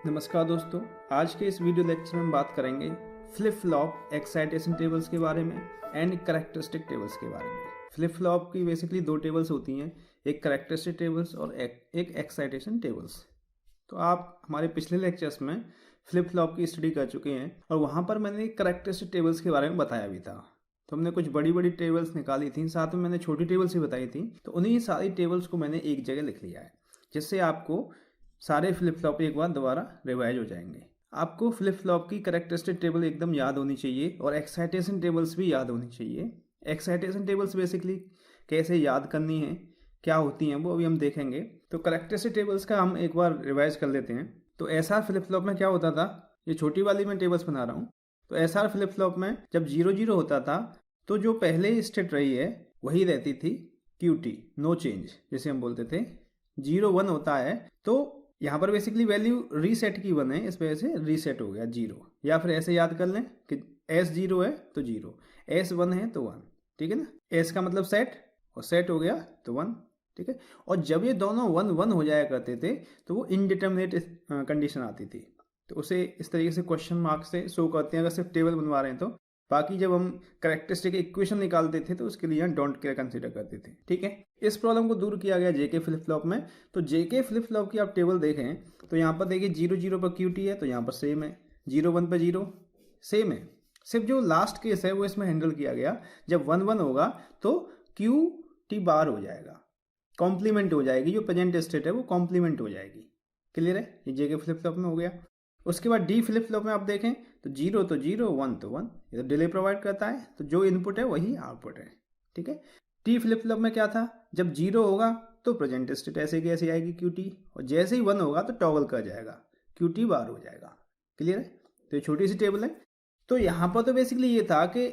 नमस्कार दोस्तों, आज के इस वीडियो लेक्चर में हम बात करेंगे फ्लिप फ्लॉप एक्साइटेशन टेबल्स के बारे में एंड कैरेक्टरिस्टिक टेबल्स के बारे में। फ्लिप फ्लॉप की बेसिकली दो टेबल्स होती हैं, एक कैरेक्टरिस्टिक टेबल्स और एक एक्साइटेशन टेबल्स। तो आप हमारे पिछले लेक्चर्स में फ्लिप फ्लॉप की स्टडी कर चुके हैं और वहाँ पर मैंने कैरेक्टरिस्टिक टेबल्स के बारे में बताया भी था। तो हमने कुछ बड़ी बड़ी टेबल्स निकाली थी, साथ में मैंने छोटी टेबल्स भी बताई थी। तो उन्हीं सारी टेबल्स को मैंने एक जगह लिख लिया है, जिससे आपको सारे फ्लिप फ्लॉप एक बार दोबारा रिवाइज हो जाएंगे। आपको फ्लिप फ्लॉप की कैरेक्टरिस्टिक टेबल एकदम याद होनी चाहिए और एक्साइटेशन टेबल्स भी याद होनी चाहिए। एक्साइटेशन टेबल्स बेसिकली कैसे याद करनी है, क्या होती हैं, वो अभी हम देखेंगे। तो कैरेक्टरिस्टिक टेबल्स का हम एक बार रिवाइज कर लेते हैं। तो एसआर फ्लिप फ्लॉप में क्या होता था, ये छोटी वाली मैं टेबल्स बना रहा हूँ। तो एसआर फ्लिप फ्लॉप में जब 0-0 होता था तो जो पहले स्टेट रही है वही रहती थी QT, नो चेंज जैसे हम बोलते थे। 0-1 होता है तो यहाँ पर बेसिकली वैल्यू रीसेट की 1 है, इस वजह से रीसेट हो गया 0। या फिर ऐसे याद कर लें कि S0 है तो 0, S1 है तो 1, ठीक है ना। S का मतलब सेट, और सेट हो गया तो 1, ठीक है। और जब ये दोनों 1-1 हो जाया करते थे तो वो इनडिटर्मिनेट कंडीशन आती थी। तो उसे इस तरीके से क्वेश्चन मार्क से शो करते हैं अगर सिर्फ टेबल बनवा रहे हैं तो। बाकी जब हम कैरेक्टरिस्टिक इक्वेशन निकालते थे तो उसके लिए हम डोंट केयर कंसीडर करते थे, ठीक है। इस प्रॉब्लम को दूर किया गया जेके फ्लिप फ्लॉप में। तो जेके फ्लिप फ्लॉप की आप टेबल देखें तो यहाँ पर देखिए 0-0 पर QT है तो यहाँ पर सेम है, 0-1 पर 0 सेम है। सिर्फ जो लास्ट केस है वो इसमें हैंडल किया गया, जब 1-1 होगा तो QT बार हो जाएगा, कॉम्प्लीमेंट हो जाएगी, जो प्रेजेंट स्टेट है वो कॉम्प्लीमेंट हो जाएगी। क्लियर है, ये जेके फ्लिप फ्लॉप में हो गया। उसके बाद डी फ्लिप फ्लॉप में आप देखें तो 0 तो 0, 1 तो 1, ये तो डिले प्रोवाइड करता है, तो जो इनपुट है वही आउटपुट है, ठीक है। टी फ्लिप फ्लॉप में क्या था, जब 0 होगा तो प्रेजेंट स्टेट ऐसे की ऐसे आएगी QT, और जैसे ही 1 होगा तो टॉगल कर जाएगा, QT बार हो जाएगा। क्लियर है, तो ये छोटी सी टेबल है। तो यहाँ पर तो बेसिकली ये था कि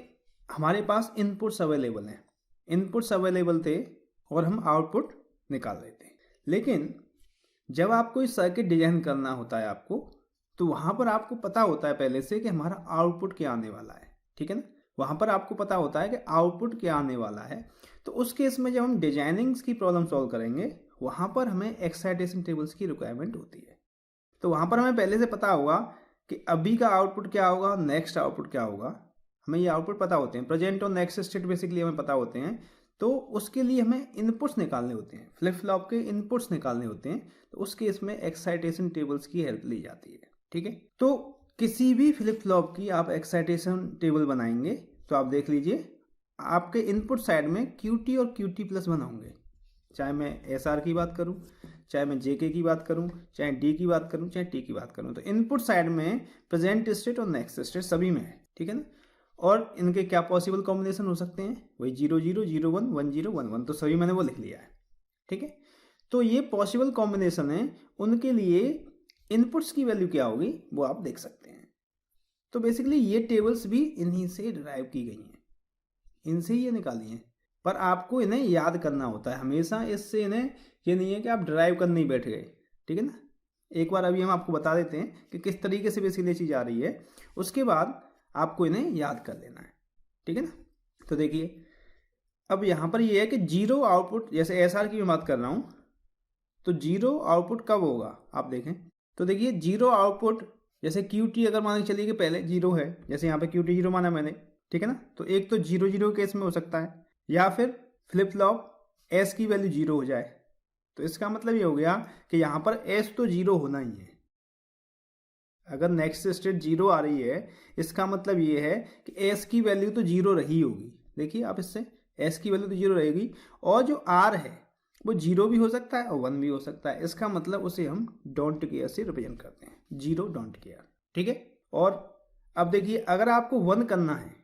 हमारे पास इनपुट्स अवेलेबल हैं, इनपुट्स अवेलेबल थे और हम आउटपुट निकाल रहे थे। लेकिन जब आपको इस सर्किट डिजाइन करना होता है आपको, तो वहाँ पर आपको पता होता है पहले से कि हमारा आउटपुट क्या आने वाला है, ठीक है ना। वहाँ पर आपको पता होता है कि आउटपुट क्या आने वाला है। तो उस केस में जब हम डिजाइनिंग्स की प्रॉब्लम सॉल्व करेंगे वहाँ पर हमें एक्साइटेशन टेबल्स की रिक्वायरमेंट होती है। तो वहाँ पर हमें पहले से पता होगा कि अभी का आउटपुट क्या होगा, नेक्स्ट आउटपुट क्या होगा, हमें ये आउटपुट पता होते हैं, प्रेजेंट और नेक्स्ट स्टेट बेसिकली हमें पता होते हैं। तो उसके लिए हमें इनपुट्स निकालने होते हैं, फ्लिप फ्लॉप के इनपुट्स निकालने होते हैं। तो उस केस में एक्साइटेशन टेबल्स की हेल्प ली जाती है, ठीक है। तो किसी भी फ्लिप फ्लॉप की आप एक्साइटेशन टेबल बनाएंगे तो आप देख लीजिए आपके इनपुट साइड में QT और QT+1 होंगे। चाहे मैं SR की बात करूं, चाहे मैं JK की बात करूं, चाहे D की बात करूं, चाहे T की बात करूं, तो इनपुट साइड में प्रेजेंट स्टेट और नेक्स्ट स्टेट सभी में है, ठीक है ना। और इनके क्या पॉसिबल कॉम्बिनेशन हो सकते हैं, वही 0-0, 0-1, 1-0, 1-1, तो सभी मैंने वो लिख लिया है, ठीक है। तो ये पॉसिबल कॉम्बिनेशन है, उनके लिए इनपुट्स की वैल्यू क्या होगी वो आप देख सकते हैं। तो बेसिकली ये टेबल्स भी इन्हीं से डिराइव की गई हैं, इनसे ही ये निकाली हैं, पर आपको इन्हें याद करना होता है हमेशा। इससे इन्हें ये नहीं है कि आप डिराइव करने ही बैठ गए, ठीक है ना। एक बार अभी हम आपको बता देते हैं कि किस तरीके से बेसिकली चीज़ आ रही है, उसके बाद आपको इन्हें याद कर लेना है, ठीक है ना। तो देखिए अब यहाँ पर ये है कि 0 आउटपुट, जैसे SR की मैं बात कर रहा हूँ, तो 0 आउटपुट कब होगा आप देखें। तो देखिए 0 आउटपुट, जैसे QT अगर मान के चलिए कि पहले 0 है, जैसे यहाँ पे QT 0 माना मैंने, ठीक है ना। तो एक तो 0-0 केस में हो सकता है, या फिर फ्लिप फ्लॉप S की वैल्यू 0 हो जाए। तो इसका मतलब ये हो गया कि यहाँ पर S तो 0 होना ही है। अगर नेक्स्ट स्टेट 0 आ रही है, इसका मतलब ये है कि S की वैल्यू तो 0 रही होगी। देखिए आप इससे, S की वैल्यू तो 0 रहेगी, और जो R है वो 0 भी हो सकता है और 1 भी हो सकता है। इसका मतलब उसे हम डोंट केयर से रिप्रेजेंट करते हैं, 0 डोंट केयर, ठीक है। और अब देखिए अगर आपको 1 करना है,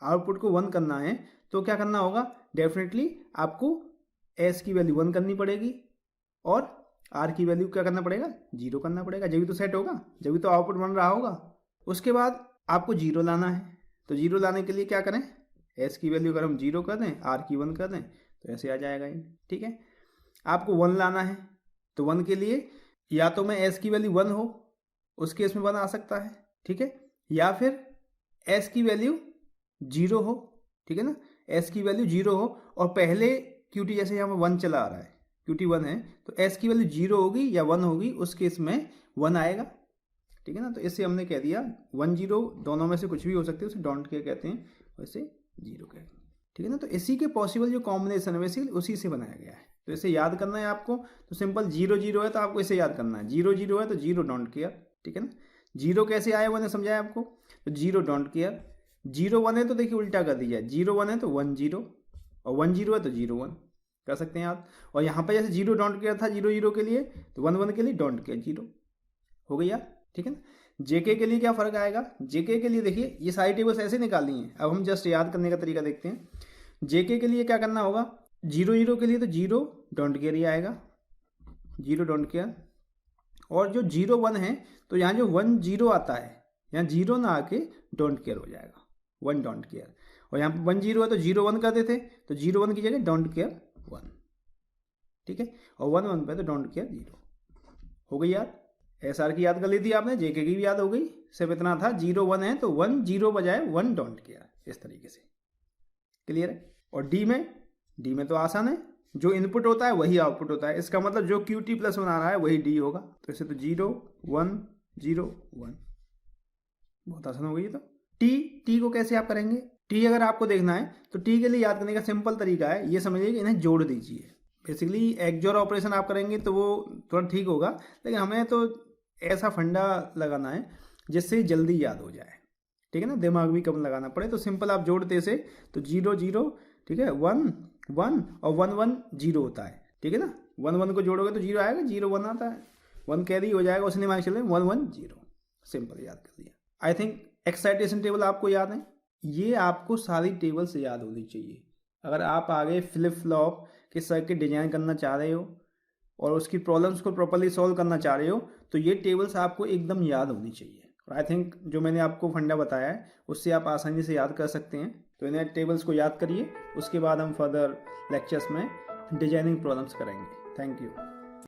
आउटपुट को 1 करना है, तो क्या करना होगा, डेफिनेटली आपको S की वैल्यू 1 करनी पड़ेगी और R की वैल्यू क्या करना पड़ेगा, 0 करना पड़ेगा, जब भी तो सेट होगा, जब भी तो आउटपुट बन रहा होगा। उसके बाद आपको 0 लाना है, तो 0 लाने के लिए क्या करें, S की वैल्यू अगर हम 0 कर दें, R की 1 कर दें, तो ऐसे आ जाएगा ये, ठीक है। आपको 1 लाना है, तो 1 के लिए या तो मैं S की वैल्यू 1 हो, उस केस में 1 आ सकता है, ठीक है, या फिर S की वैल्यू 0 हो, ठीक है ना। S की वैल्यू 0 हो और पहले QT जैसे यहाँ पर 1 चला आ रहा है, QT 1 है, तो S की वैल्यू 0 होगी या 1 होगी, उस केस में 1 आएगा, ठीक है ना। तो इससे हमने कह दिया 1 0 दोनों में से कुछ भी हो सकते हैं, उसे डोंट केयर कहते हैं, वैसे 0 कहते हैं, ठीक है ना। तो इसी के पॉसिबल जो कॉम्बिनेशन है वैसे उसी से बनाया गया है। तो इसे याद करना है आपको, तो सिंपल 0 0 है तो आपको इसे याद करना है, 0 0 है तो 0 डोंट केयर, ठीक है ना। 0 कैसे आया मैंने समझाया आपको, तो 0 डोंट केयर, 0 1 है तो देखिए उल्टा कर दीजिए, 0 1 है तो 1 0 और 1 0 है तो 0 1 कर सकते हैं आप। और यहाँ पर जैसे 0 डोंट केयर था 0 0 के लिए, तो 1 1 के लिए डोंट केयर 0 हो गई यार, ठीक है ना। जेके के लिए क्या फ़र्क आएगा, जेके के लिए देखिए ये सारी टेबल्स ऐसे निकालनी है। अब हम जस्ट याद करने का तरीका देखते हैं। जेके के लिए क्या करना होगा, 0 0 के लिए तो 0 डोंट केयर ही आएगा, 0 डोंट केयर। और जो 0 1 है तो यहाँ जो 1 0 आता है, यहाँ 0 ना आके डोंट केयर हो जाएगा, 1 डोंट केयर। और यहाँ पर 1 0 है तो 0 1 कर देते, तो 0 1 की जगह डोंट केयर 1, ठीक है। और 1 1 पे तो डोंट केयर 0 हो गई यार। SR की याद कर ली थी आपने, जेके की भी याद हो गई, सिर्फ इतना था 0 1 है तो 1 0 बजाय 1 डोंट केयर, इस तरीके से क्लियर है। और डी में तो आसान है, जो इनपुट होता है वही आउटपुट होता है, इसका मतलब जो QT प्लस 1 आ रहा है वही डी होगा। तो इसे तो 0 1 0 1, बहुत आसान हो गई। तो टी को कैसे आप करेंगे, टी अगर आपको देखना है तो टी के लिए याद करने का सिंपल तरीका है, ये समझिए कि इन्हें जोड़ दीजिए। बेसिकली एक्सओर ऑपरेशन आप करेंगे तो वो थोड़ा ठीक होगा, लेकिन हमें तो ऐसा फंडा लगाना है जिससे जल्दी याद हो जाए, ठीक है ना, दिमाग भी कम लगाना पड़े। तो सिंपल आप जोड़ते से तो 0 0, ठीक है, 1 1 और 1 1 0 होता है, ठीक है ना। 1 1 को जोड़ोगे तो 0 आएगा, 0 1 आता है, 1 कैरी हो जाएगा, उसने मान चले 1 1 0, सिंपल याद कर दिया। आई थिंक एक्साइटेशन टेबल आपको याद है, ये आपको सारी टेबल से याद होनी चाहिए। अगर आप आगे फ्लिप फ्लॉप के सर्किट डिजाइन करना चाह रहे हो और उसकी प्रॉब्लम्स को प्रॉपर्ली सॉल्व करना चाह रहे हो तो ये टेबल्स आपको एकदम याद होनी चाहिए। और आई थिंक जो मैंने आपको फंडा बताया है उससे आप आसानी से याद कर सकते हैं। तो इन्हें टेबल्स को याद करिए, उसके बाद हम फर्दर लेक्चर्स में डिजाइनिंग प्रॉब्लम्स करेंगे। Thank you.